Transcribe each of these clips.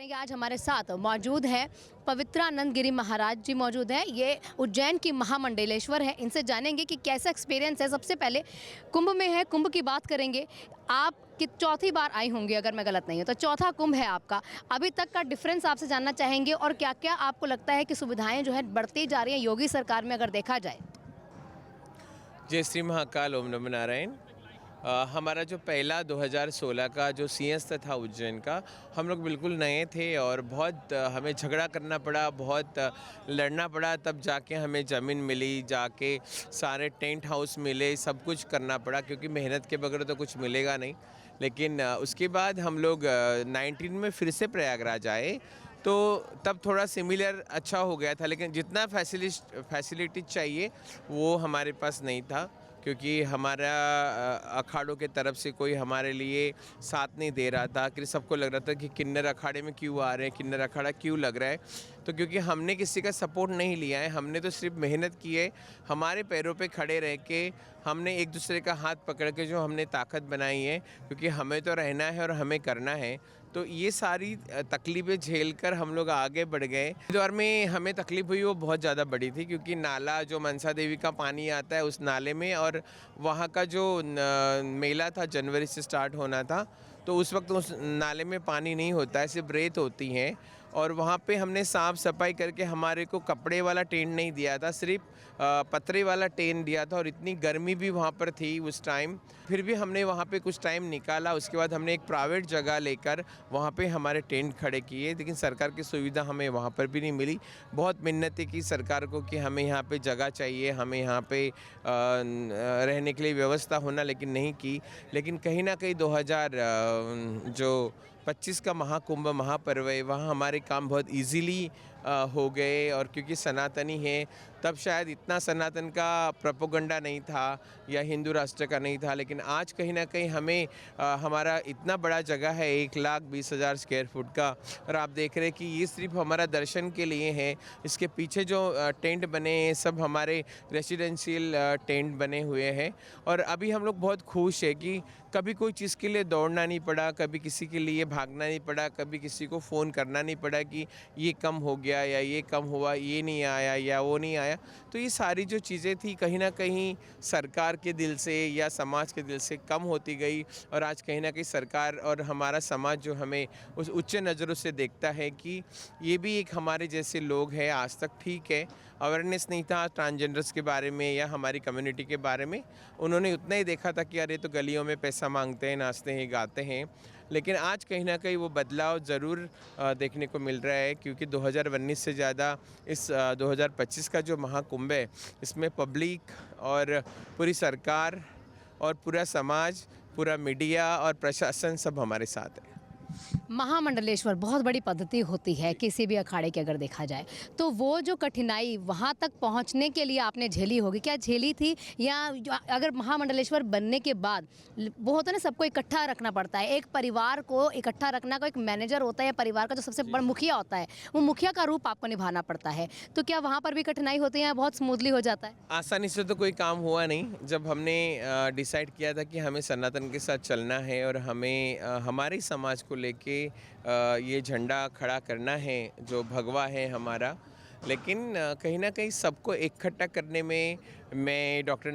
करेंगे। आज हमारे साथ मौजूद हैं पवित्रानंद गिरी महाराज जी मौजूद हैं। ये उज्जैन की महामंडलेश्वर है। इनसे जानेंगे कि कैसा एक्सपीरियंस है। सबसे पहले कुंभ में है, कुंभ की बात करेंगे। आप कि चौथी बार आई होंगी अगर मैं गलत नहीं हूँ, तो चौथा कुंभ है आपका। अभी तक का डिफरेंस आपसे जानना चाहेंगे और क्या क्या आपको लगता है कि सुविधाएं जो है बढ़ती जा रही हैं योगी सरकार में अगर देखा जाए। जय श्री महाकाल, ओम नमो नारायण। हमारा जो पहला 2016 का जो सीएस था उज्जैन का, हम लोग बिल्कुल नए थे और बहुत हमें झगड़ा करना पड़ा, बहुत लड़ना पड़ा, तब जाके हमें ज़मीन मिली, जाके सारे टेंट हाउस मिले, सब कुछ करना पड़ा क्योंकि मेहनत के बगैर तो कुछ मिलेगा नहीं। लेकिन उसके बाद हम लोग 19 में फिर से प्रयागराज आए, तो तब थोड़ा सिमिलर अच्छा हो गया था, लेकिन जितना फैसिलिटी चाहिए वो हमारे पास नहीं था क्योंकि हमारा अखाड़ों के तरफ से कोई हमारे लिए साथ नहीं दे रहा था। कि सबको लग रहा था कि किन्नर अखाड़े में क्यों आ रहे हैं, किन्नर अखाड़ा क्यों लग रहा है। तो क्योंकि हमने किसी का सपोर्ट नहीं लिया है, हमने तो सिर्फ मेहनत की है, हमारे पैरों पे खड़े रह के हमने एक दूसरे का हाथ पकड़ के जो हमने ताकत बनाई है, क्योंकि हमें तो रहना है और हमें करना है। तो ये सारी तकलीफ़ें झेल कर हम लोग आगे बढ़ गए। दौर में हमें तकलीफ़ हुई वो बहुत ज़्यादा बड़ी थी क्योंकि नाला जो मनसा देवी का पानी आता है उस नाले में, और वहाँ का जो मेला था जनवरी से स्टार्ट होना था, तो उस वक्त उस नाले में पानी नहीं होता है, सिर्फ रेत होती हैं। और वहाँ पे हमने साफ़ सफाई करके हमारे को कपड़े वाला टेंट नहीं दिया था, सिर्फ पतरे वाला टेंट दिया था। और इतनी गर्मी भी वहाँ पर थी उस टाइम, फिर भी हमने वहाँ पे कुछ टाइम निकाला। उसके बाद हमने एक प्राइवेट जगह लेकर वहाँ पे हमारे टेंट खड़े किए, लेकिन सरकार की सुविधा हमें वहाँ पर भी नहीं मिली। बहुत मिन्नतें की सरकार को कि हमें यहाँ पे जगह चाहिए, हमें यहाँ पे रहने के लिए व्यवस्था होना, लेकिन नहीं की। लेकिन कहीं ना कहीं 2025 का महाकुंभ महापर्व है, वहाँ हमारे काम बहुत इजीली हो गए। और क्योंकि सनातनी है, तब शायद इतना सनातन का प्रोपोगंडा नहीं था या हिंदू राष्ट्र का नहीं था, लेकिन आज कहीं ना कहीं हमें हमारा इतना बड़ा जगह है 1,20,000 स्क्वायर फुट का, और आप देख रहे हैं कि ये सिर्फ हमारा दर्शन के लिए है। इसके पीछे जो टेंट बने हैं सब हमारे रेसिडेंशियल टेंट बने हुए हैं। और अभी हम लोग बहुत खुश है कि कभी कोई चीज़ के लिए दौड़ना नहीं पड़ा, कभी किसी के लिए भागना नहीं पड़ा, कभी किसी को फ़ोन करना नहीं पड़ा कि ये कम हो गया या ये कम हुआ, ये नहीं आया या वो नहीं आया। तो ये सारी जो चीज़ें थी कहीं ना कहीं सरकार के दिल से या समाज के दिल से कम होती गई। और आज कहीं ना कहीं सरकार और हमारा समाज जो हमें उस उच्च नज़रों से देखता है कि ये भी एक हमारे जैसे लोग हैं। आज तक ठीक है, अवेयरनेस नहीं था ट्रांसजेंडर्स के बारे में या हमारी कम्युनिटी के बारे में, उन्होंने उतना ही देखा था कि अरे तो गलियों में पैसा मांगते हैं, नाचते हैं, गाते हैं। लेकिन आज कहीं ना कहीं वो बदलाव ज़रूर देखने को मिल रहा है, क्योंकि 2019 से ज़्यादा इस 2025 का जो महाकुंभ है, इसमें पब्लिक और पूरी सरकार और पूरा समाज, पूरा मीडिया और प्रशासन सब हमारे साथ है। महामंडलेश्वर बहुत बड़ी पद्धति होती है किसी भी अखाड़े की अगर देखा जाए, तो वो जो कठिनाई वहाँ तक पहुँचने के लिए आपने झेली होगी, क्या झेली थी? या अगर महामंडलेश्वर बनने के बाद वो होता है ना, सबको इकट्ठा रखना पड़ता है, एक परिवार को इकट्ठा रखना का एक मैनेजर होता है, परिवार का जो सबसे बड़ा मुखिया होता है, वो मुखिया का रूप आपको निभाना पड़ता है, तो क्या वहाँ पर भी कठिनाई होती है, बहुत स्मूथली हो जाता है? आसानी से तो कोई काम हुआ नहीं। जब हमने डिसाइड किया था कि हमें सनातन के साथ चलना है और हमें हमारे समाज को लेके ये झंडा खड़ा करना है जो भगवा है हमारा, लेकिन कहीं ना कहीं सबको इकट्ठा करने में मैं, डॉक्टर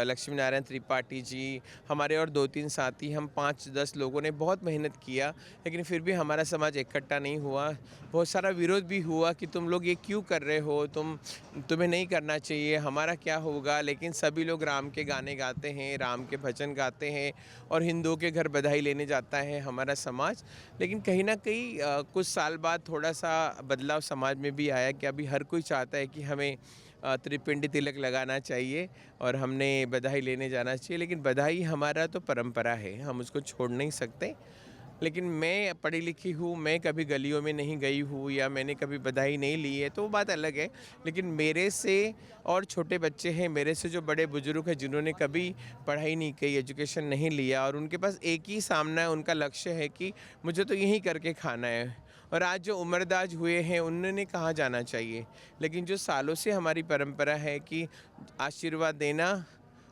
लक्ष्मी नारायण त्रिपाठी जी, हमारे और 2-3 साथी, हम 5-10 लोगों ने बहुत मेहनत किया, लेकिन फिर भी हमारा समाज इकट्ठा नहीं हुआ। बहुत सारा विरोध भी हुआ कि तुम लोग ये क्यों कर रहे हो, तुम्हें नहीं करना चाहिए, हमारा क्या होगा। लेकिन सभी लोग राम के गाने गाते हैं, राम के भजन गाते हैं, और हिंदुओं के घर बधाई लेने जाता है हमारा समाज। लेकिन कहीं ना कहीं कुछ साल बाद थोड़ा सा बदलाव समाज में भी आया कि अभी हर कोई चाहता है कि हमें त्रिपिंडी तिलक लगाना चाहिए और हमने बधाई लेने जाना चाहिए। लेकिन बधाई हमारा तो परंपरा है, हम उसको छोड़ नहीं सकते। लेकिन मैं पढ़ी लिखी हूँ, मैं कभी गलियों में नहीं गई हूँ या मैंने कभी बधाई नहीं ली है, तो वो बात अलग है। लेकिन मेरे से और छोटे बच्चे हैं, मेरे से जो बड़े बुजुर्ग हैं जिन्होंने कभी पढ़ाई नहीं की, एजुकेशन नहीं लिया, और उनके पास एक ही सामना है, उनका लक्ष्य है कि मुझे तो यहीं करके खाना है। और आज जो उम्रदाज हुए हैं उन्होंने कहाँ जाना चाहिए। लेकिन जो सालों से हमारी परंपरा है कि आशीर्वाद देना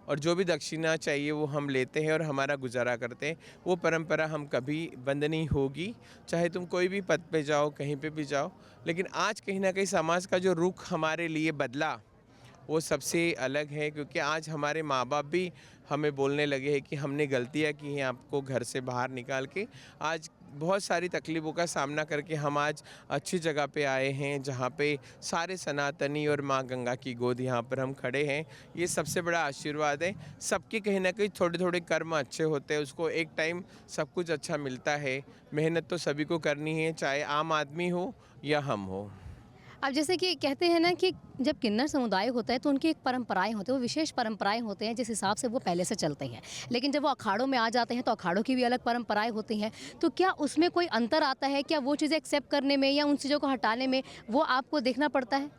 और जो भी दक्षिणा चाहिए वो हम लेते हैं और हमारा गुजारा करते हैं। वो परंपरा हम कभी बंद नहीं होगी, चाहे तुम कोई भी पद पे जाओ, कहीं पे भी जाओ। लेकिन आज कहीं ना कहीं समाज का जो रुख हमारे लिए बदला वो सबसे अलग है, क्योंकि आज हमारे माँ बाप भी हमें बोलने लगे हैं कि हमने गलतियाँ की हैं आपको घर से बाहर निकाल के। आज बहुत सारी तकलीफ़ों का सामना करके हम आज अच्छी जगह पे आए हैं, जहाँ पे सारे सनातनी और माँ गंगा की गोद यहाँ पर हम खड़े हैं। ये सबसे बड़ा आशीर्वाद है। सबके कहीं ना कहीं थोड़े थोड़े कर्म अच्छे होते हैं, उसको एक टाइम सब कुछ अच्छा मिलता है। मेहनत तो सभी को करनी है, चाहे आम आदमी हो या हम हो। अब जैसे कि कहते हैं ना कि जब किन्नर समुदाय होता है तो उनकी एक परंपराएं होती हैं, वो विशेष परंपराएं होते हैं जिस हिसाब से वो पहले से चलते हैं। लेकिन जब वो अखाड़ों में आ जाते हैं तो अखाड़ों की भी अलग परंपराएं होती हैं। तो क्या उसमें कोई अंतर आता है? क्या वो चीज़ें एक्सेप्ट करने में या उन चीज़ों को हटाने में वो आपको देखना पड़ता है?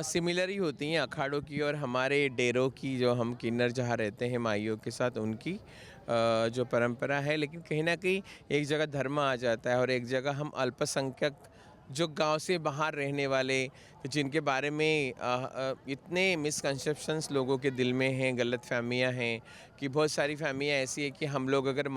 सिमिलर ही होती हैं अखाड़ों की और हमारे डेरों की, जो हम किन्नर जहाँ रहते हैं माइयों के साथ, उनकी जो परंपरा है। लेकिन कहीं ना कहीं एक जगह धर्म आ जाता है और एक जगह हम अल्पसंख्यक जो गांव से बाहर रहने वाले, जिनके बारे में इतने मिसकंसेप्शंस लोगों के दिल में हैं, गलत फहमियाँ हैं कि बहुत सारी फहमियाँ ऐसी है कि हम लोग अगर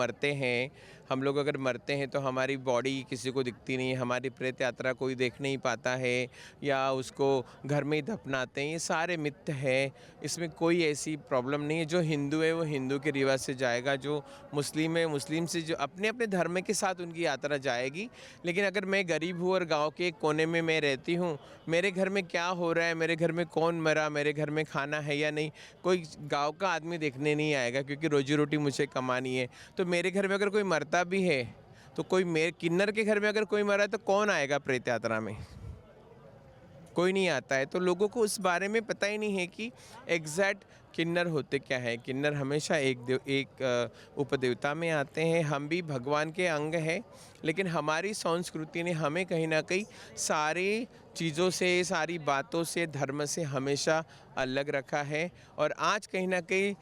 मरते हैं तो हमारी बॉडी किसी को दिखती नहीं है, हमारी प्रेत यात्रा कोई देख नहीं पाता है, या उसको घर में ही दफनाते हैं। ये सारे मिथ है, इसमें कोई ऐसी प्रॉब्लम नहीं है। जो हिंदू है वो हिंदू के रिवाज से जाएगा, जो मुस्लिम है मुस्लिम से, जो अपने अपने धर्म के साथ उनकी यात्रा जाएगी। लेकिन अगर मैं गरीब हूँ और गाँव के एक कोने में मैं रहती हूँ, मेरे घर में क्या हो रहा है, मेरे घर में कौन मरा, मेरे घर में खाना है या नहीं, कोई गांव का आदमी देखने नहीं आएगा, क्योंकि रोजी रोटी मुझे कमानी है। तो मेरे घर में अगर कोई मरता भी है तो कोई, मेरे किन्नर के घर में अगर कोई मरा है तो कौन आएगा प्रेत यात्रा में? कोई नहीं आता है। तो लोगों को उस बारे में पता ही नहीं है कि एग्जैक्ट किन्नर होते क्या है। किन्नर हमेशा एक उपदेवता में आते हैं, हम भी भगवान के अंग हैं। लेकिन हमारी संस्कृति ने हमें कहीं ना कहीं सारी चीज़ों से, सारी बातों से, धर्म से हमेशा अलग रखा है। और आज कहीं ना कहीं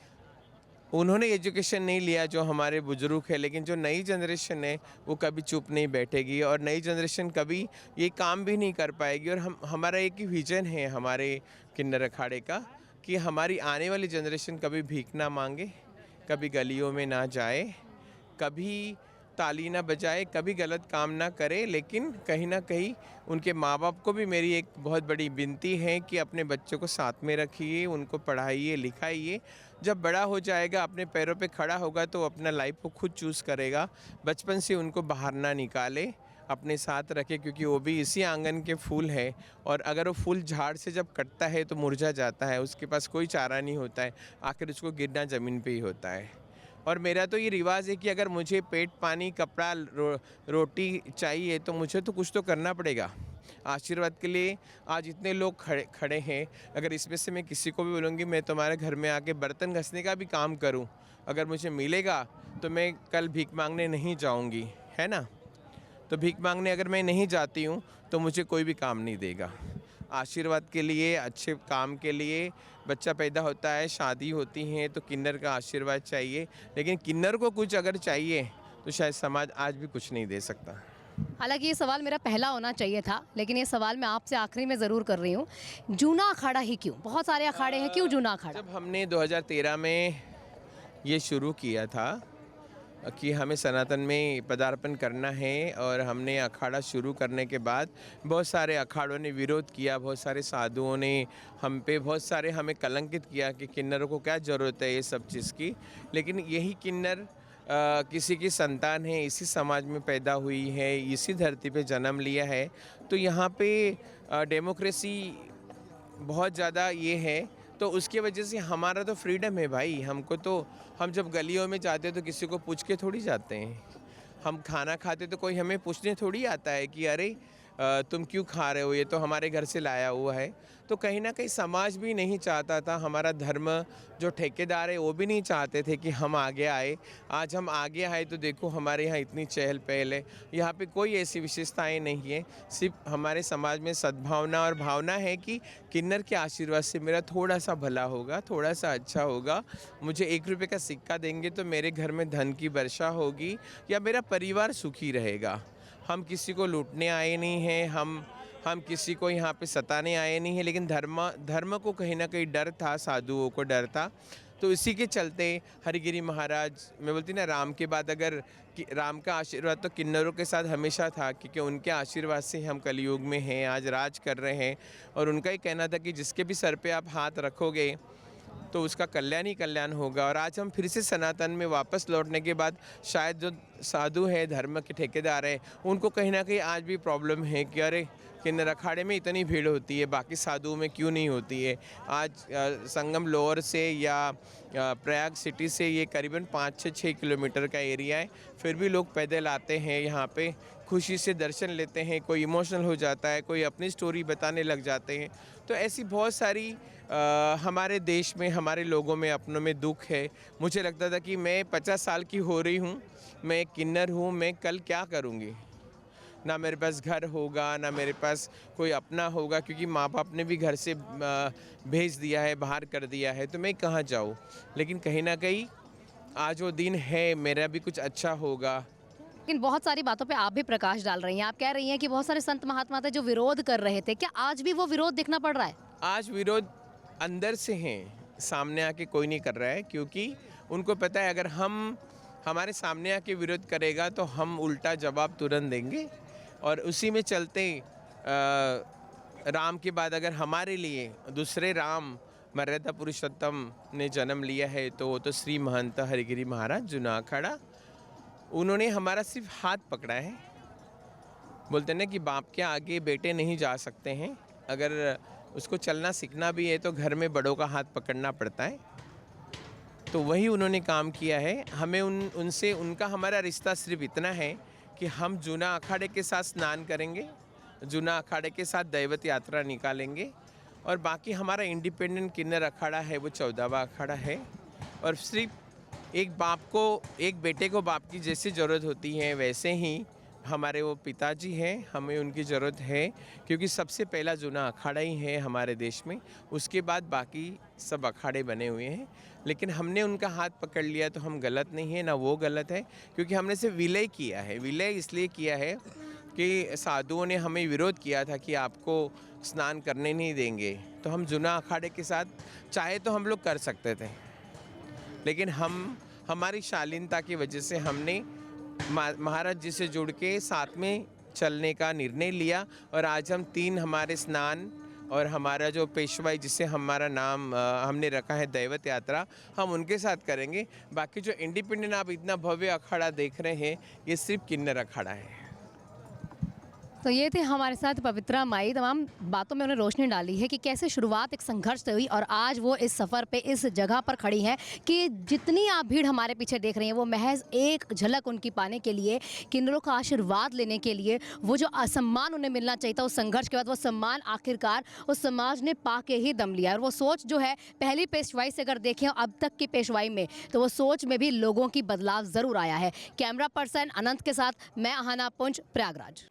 उन्होंने एजुकेशन नहीं लिया जो हमारे बुजुर्ग है, लेकिन जो नई जनरेशन है वो कभी चुप नहीं बैठेगी और नई जनरेशन कभी ये काम भी नहीं कर पाएगी। और हमारा एक ही विजन है हमारे किन्नर अखाड़े का, कि हमारी आने वाली जनरेशन कभी भीख ना मांगे, कभी गलियों में ना जाए, कभी ताली ना बजाए, कभी गलत काम ना करे। लेकिन कहीं ना कहीं उनके माँ बाप को भी मेरी एक बहुत बड़ी विनती है कि अपने बच्चों को साथ में रखिए, उनको पढ़ाइए, लिखाइए। जब बड़ा हो जाएगा, अपने पैरों पे खड़ा होगा, तो अपना लाइफ को खुद चूज़ करेगा। बचपन से उनको बाहर ना निकाले, अपने साथ रखे, क्योंकि वो भी इसी आंगन के फूल है। और अगर वो फूल झाड़ से जब कटता है तो मुरझा जाता है, उसके पास कोई चारा नहीं होता है, आखिर उसको गिरना ज़मीन पे ही होता है। और मेरा तो ये रिवाज है कि अगर मुझे पेट, पानी, कपड़ा, रोटी चाहिए तो मुझे तो कुछ तो करना पड़ेगा। आशीर्वाद के लिए आज इतने लोग खड़े हैं। अगर इसमें से मैं किसी को भी बोलूँगी मैं तुम्हारे घर में आके बर्तन घसने का भी काम करूँ, अगर मुझे मिलेगा तो मैं कल भीख मांगने नहीं जाऊँगी, है ना? तो भीख मांगने अगर मैं नहीं जाती हूँ तो मुझे कोई भी काम नहीं देगा। आशीर्वाद के लिए, अच्छे काम के लिए बच्चा पैदा होता है, शादी होती है, तो किन्नर का आशीर्वाद चाहिए। लेकिन किन्नर को कुछ अगर चाहिए तो शायद समाज आज भी कुछ नहीं दे सकता। हालांकि ये सवाल मेरा पहला होना चाहिए था, लेकिन ये सवाल मैं आपसे आखिरी में ज़रूर कर रही हूँ। जूना अखाड़ा ही क्यों? बहुत सारे अखाड़े हैं, क्यों जूना अखाड़ा? जब हमने 2013 में ये शुरू किया था कि हमें सनातन में पदार्पण करना है, और हमने अखाड़ा शुरू करने के बाद बहुत सारे अखाड़ों ने विरोध किया, बहुत सारे साधुओं ने हम पे बहुत सारे हमें कलंकित किया कि किन्नरों को क्या ज़रूरत है ये सब चीज़ की। लेकिन यही किन्नर किसी की संतान है, इसी समाज में पैदा हुई है, इसी धरती पे जन्म लिया है। तो यहाँ पे डेमोक्रेसी बहुत ज़्यादा ये है, तो उसकी वजह से हमारा तो फ्रीडम है भाई। हमको तो, हम जब गलियों में जाते हैं तो किसी को पूछ के थोड़ी जाते हैं। हम खाना खाते तो कोई हमें पूछने थोड़ी आता है कि अरे तुम क्यों खा रहे हो, ये तो हमारे घर से लाया हुआ है। तो कहीं ना कहीं समाज भी नहीं चाहता था, हमारा धर्म जो ठेकेदार है वो भी नहीं चाहते थे कि हम आगे आए। आज हम आगे आए तो देखो हमारे यहाँ इतनी चहल पहल है। यहाँ पे कोई ऐसी विशेषताएं नहीं है, सिर्फ हमारे समाज में सद्भावना और भावना है कि किन्नर के आशीर्वाद से मेरा थोड़ा सा भला होगा, थोड़ा सा अच्छा होगा। मुझे 1 रुपये का सिक्का देंगे तो मेरे घर में धन की वर्षा होगी, या मेरा परिवार सुखी रहेगा। हम किसी को लूटने आए नहीं हैं, हम हम किसी को यहाँ पे सताने आए नहीं हैं, लेकिन धर्म को कहीं ना कहीं डर था, साधुओं को डर था। तो इसी के चलते हरिगिरी महाराज, मैं बोलती ना, राम के बाद अगर राम का आशीर्वाद तो किन्नरों के साथ हमेशा था, क्योंकि उनके आशीर्वाद से हम कलयुग में हैं, आज राज कर रहे हैं। और उनका ही कहना था कि जिसके भी सर पे आप हाथ रखोगे तो उसका कल्याण ही कल्याण होगा। और आज हम फिर से सनातन में वापस लौटने के बाद शायद जो साधु हैं, धर्म के ठेकेदार हैं, उनको कहीं ना कहीं आज भी प्रॉब्लम है कि अरे किन्नर अखाड़े में इतनी भीड़ होती है, बाकी साधुओं में क्यों नहीं होती है। आज संगम लोअर से या प्रयाग सिटी से ये करीबन 5-6 किलोमीटर का एरिया है, फिर भी लोग पैदल आते हैं यहाँ पे, खुशी से दर्शन लेते हैं। कोई इमोशनल हो जाता है, कोई अपनी स्टोरी बताने लग जाते हैं। तो ऐसी बहुत सारी हमारे देश में, हमारे लोगों में, अपनों में दुख है। मुझे लगता था कि मैं 50 साल की हो रही हूँ, मैं एक किन्नर हूँ, मैं कल क्या करूँगी। ना मेरे पास घर होगा, ना मेरे पास कोई अपना होगा, क्योंकि माँ बाप ने भी घर से भेज दिया है, बाहर कर दिया है, तो मैं कहाँ जाऊँ। लेकिन कहीं ना कहीं आज वो दिन है, मेरा भी कुछ अच्छा होगा। लेकिन बहुत सारी बातों पे आप भी प्रकाश डाल रही हैं। आप कह रही हैं कि बहुत सारे संत महात्मा थे जो विरोध कर रहे थे, क्या आज भी वो विरोध देखना पड़ रहा है? आज विरोध अंदर से हैं, सामने आके कोई नहीं कर रहा है, क्योंकि उनको पता है अगर हमारे सामने आके विरोध करेगा तो हम उल्टा जवाब तुरंत देंगे। और उसी में चलते राम के बाद अगर हमारे लिए दूसरे राम, मर्यादा पुरुषोत्तम ने जन्म लिया है, तो वो तो श्री महंत हरिगिरी महाराज जूना अखाड़ा। उन्होंने हमारा सिर्फ हाथ पकड़ा है। बोलते ना कि बाप के आगे बेटे नहीं जा सकते हैं, अगर उसको चलना सीखना भी है तो घर में बड़ों का हाथ पकड़ना पड़ता है। तो वही उन्होंने काम किया है। हमें उनसे उनका हमारा रिश्ता सिर्फ इतना है कि हम जूना अखाड़े के साथ स्नान करेंगे, जूना अखाड़े के साथ दैवत यात्रा निकालेंगे, और बाकी हमारा इंडिपेंडेंट किन्नर अखाड़ा है वो 14वां अखाड़ा है। और सिर्फ एक बाप को, एक बेटे को बाप की जैसी ज़रूरत होती है, वैसे ही हमारे वो पिताजी हैं, हमें उनकी ज़रूरत है, क्योंकि सबसे पहला जूना अखाड़ा ही है हमारे देश में। उसके बाद बाकी सब अखाड़े बने हुए हैं, लेकिन हमने उनका हाथ पकड़ लिया तो हम गलत नहीं है, ना वो गलत है, क्योंकि हमने सिर्फ विलय किया है। विलय इसलिए किया है कि साधुओं ने हमें विरोध किया था कि आपको स्नान करने नहीं देंगे, तो हम जूना अखाड़े के साथ चाहे तो हम लोग कर सकते थे, लेकिन हमारी शालीनता की वजह से हमने महाराज जी से जुड़ के साथ में चलने का निर्णय लिया। और आज हम 3 हमारे स्नान और हमारा जो पेशवाई, जिसे हमारा नाम हमने रखा है दैवत यात्रा, हम उनके साथ करेंगे। बाकी जो इंडिपेंडेंट आप इतना भव्य अखाड़ा देख रहे हैं, ये सिर्फ किन्नर अखाड़ा है। तो ये थे हमारे साथ पवित्रा माई। तमाम बातों में उन्होंने रोशनी डाली है कि कैसे शुरुआत एक संघर्ष से हुई और आज वो इस सफ़र पे इस जगह पर खड़ी हैं कि जितनी आप भीड़ हमारे पीछे देख रही हैं, वो महज एक झलक उनकी पाने के लिए, किन्नरों का आशीर्वाद लेने के लिए, वो जो सम्मान उन्हें मिलना चाहिए था उस संघर्ष के बाद, वो सम्मान आखिरकार उस समाज ने पा के ही दम लिया। और वो सोच जो है, पहली पेशवाई से अगर देखें अब तक की पेशवाई में, तो वो सोच में भी लोगों की बदलाव ज़रूर आया है। कैमरा पर्सन अनंत के साथ मैं अहाना पुंज, प्रयागराज।